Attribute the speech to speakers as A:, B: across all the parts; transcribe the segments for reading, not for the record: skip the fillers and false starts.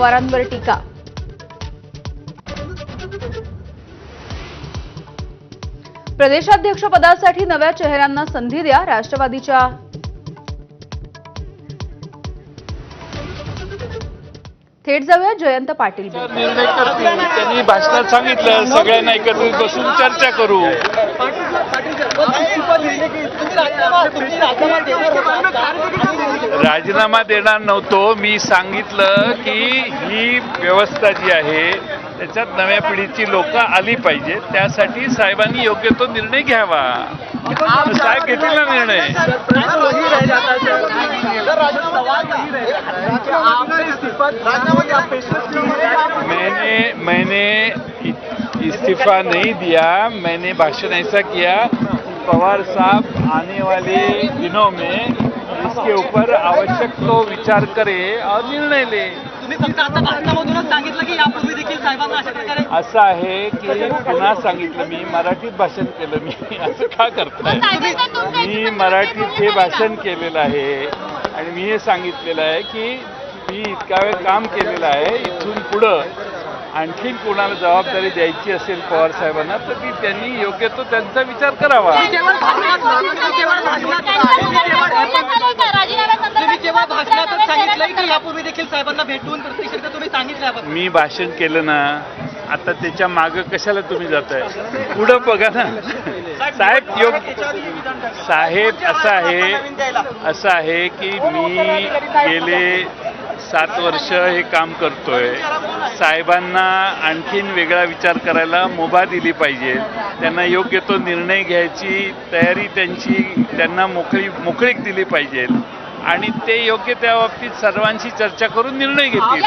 A: पवारांवर टीका। प्रदेशाध्यक्षपदासाठी नव्या चेहऱ्यांना संधी द्या, राष्ट्रवादीच्या थेट जाऊया जयंत पाटील।
B: निर्णय करतील, त्यांनी भाषणात सांगितलं सगळ्यांना एकत्रित बसून चर्चा करू। राजीनामा देणार नव्हतो, मी सांगितलं की ही व्यवस्था जी आहे त्याच्यात नव्या पिढीची लोक आली पाहिजे, त्यासाठी साहेबांनी योग्य तो निर्णय घ्यावा। साहेब घेतील ना निर्णय। मैंने इस्तीफा नहीं दिया, मैंने भाषण ऐसा किया पवार साहब आने वाले दिनों में इसके ऊपर आवश्यक तो विचार करे और निर्णय ले।
C: तुम्ही फक्त आता भाषणामधूनच सांगितलं की यापूर्वी देखील साहेबांना अशा प्रकारे
B: असं आहे की पुन्हा सांगितलं, मी मराठीत भाषण केलं, मी असं का करताय? मी मराठीत हे भाषण केलेलं आहे आणि मी हे सांगितलेलं आहे की मी इतका वेळ काम केलेलं आहे, इथून पुढं आणखीन कोणाला जबाबदारी द्यायची असेल पवार साहेबांना तर ती त्यांनी योग्य तो त्यांचा विचार करावा।
C: यापूर्वी देखील साहेबांना भेटून प्रत्यक्ष तुम्ही सांगितलं।
B: मी भाषण केलं ना, आता त्याच्या मागं कशाला तुम्ही जाताय? पुढं बघा ना साहेब। साहेब असं आहे की मी गेले 7 वर्ष हे काम करतोय। साहेबांना आणखीन वेगळा विचार करायला मुभा दिली पाहिजे, त्यांना योग्य तो निर्णय घ्यायची तयारी त्यांना मोकळीक दिली पाहिजे आणि ते योग्य त्या बाबतीत सर्वांशी चर्चा करून निर्णय घेतील।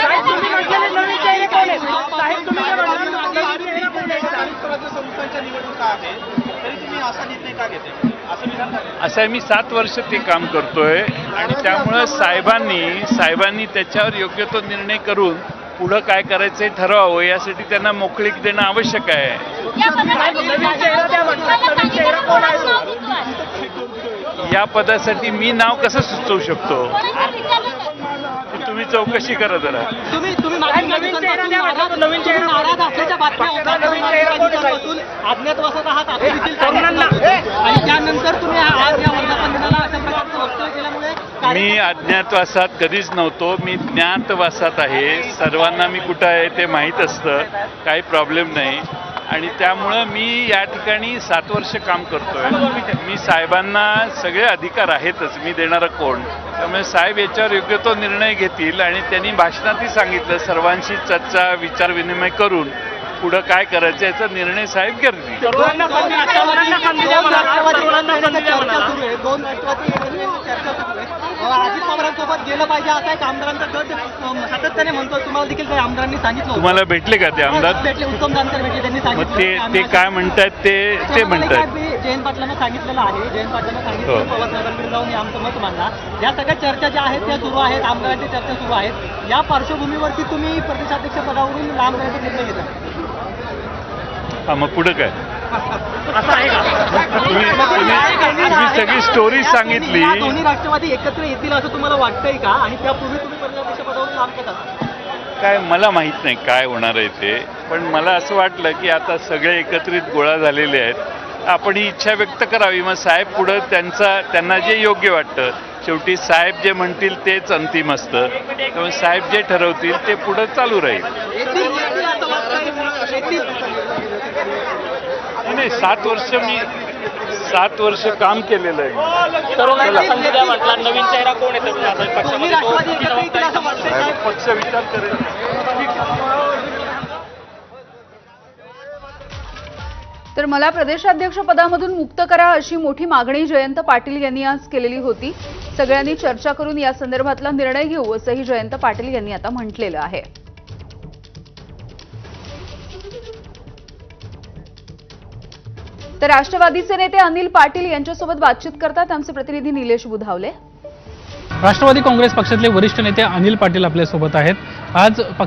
B: असं आहे, मी 7 वर्ष ते काम करतोय आणि त्यामुळं साहेबांनी त्याच्यावर योग्य तो निर्णय करून पुढं काय करायचं ठरवावं, यासाठी त्यांना मोकळीक देणं आवश्यक आहे। या पदासाठी मी नाव कसं सुचवू शकतो? तुम्ही चौकशी करा जरा।
C: अज्ञातवासात आहात आणि त्यानंतर तुम्ही आज या वर्धापन दिनाला अशा प्रकारचं वक्तव्य केल्यामुळे
B: मी अज्ञातवासात कधीच नव्हतो, मी ज्ञातवासात आहे। सर्वांना मी कुठं आहे ते माहीत असतं, काही प्रॉब्लेम नाही आणि त्यामुळं मी या ठिकाणी 7 वर्ष काम करतोय। मी साहेबांना सगळे अधिकार आहेतच, मी देणारा कोण? त्यामुळे साहेब याच्यावर योग्य तो निर्णय घेतील आणि त्यांनी भाषणातही सांगितलं सर्वांशी चर्चा विचारविनिमय करून पुढं काय करायचं याचा निर्णय साहेब करतील।
C: अजित पवारांसोबत गेलं पाहिजे असं एक आमदारांचा गट सातत्याने म्हणतो, तुम्हाला देखील काही आमदारांनी सांगितलं?
B: तुम्हाला भेटले का ते आमदार?
C: भेटले, उत्तम जानकर भेटले, त्यांनी
B: सांगितलं ते काय म्हणतात ते म्हणतात।
C: जयंत पाटलांना सांगितलेलं आहे, जयंत पाटलांना सांगितलं पवार साहेबांकडे जाऊन आमचं मत मांडा। या सगळ्या चर्चा ज्या आहेत त्या सुरू आहेत, आमदारांची चर्चा सुरू आहेत। या पार्श्वभूमीवरती तुम्ही प्रदेशाध्यक्ष पदावरून लांब राहण्याचा निर्णय घेता?
B: हा, मग पुढं काय? तुम्ही सगळी स्टोरी सांगितली।
C: दोन्ही राष्ट्रवादी एकत्र येतील असं तुम्हाला वाटतंय का? आणि त्यापूर्वी तुम्ही प्रदेशाध्यक्ष पदावरून लांब घेतात
B: काय? मला माहित नाही काय होणार आहे ते, पण मला असं वाटलं की आता सगळे एकत्रित गोळा झालेले आहेत, आपण ही इच्छा व्यक्त करावी। मग साहेब पुढं त्यांना जे योग्य वाटतं, शेवटी साहेब जे म्हणतील तेच अंतिम असतं, त्यामुळे साहेब जे ठरवतील ते पुढं चालू राहील। नाही, 7 वर्ष काम केलेलं आहे।
C: नवीन चेहरा कोण येतो?
B: पक्ष विचार करेल।
A: तर मला प्रदेशाध्यक्ष पदामधून मुक्त करा अशी मोठी मागणी जयंत पाटील यांनी आज केलेली होती। सगळ्यांनी चर्चा करून या संदर्भातला निर्णय घेऊ असंही जयंत पाटील यांनी आता म्हटलेलं आहे। तर राष्ट्रवादीचे नेते अनिल पाटील यांच्यासोबत बातचीत करतात आमचे प्रतिनिधी निलेश बुधावले।
D: राष्ट्रवादी काँग्रेस पक्षातले वरिष्ठ नेते अनिल पाटील आपल्या सोबत आहेत। आज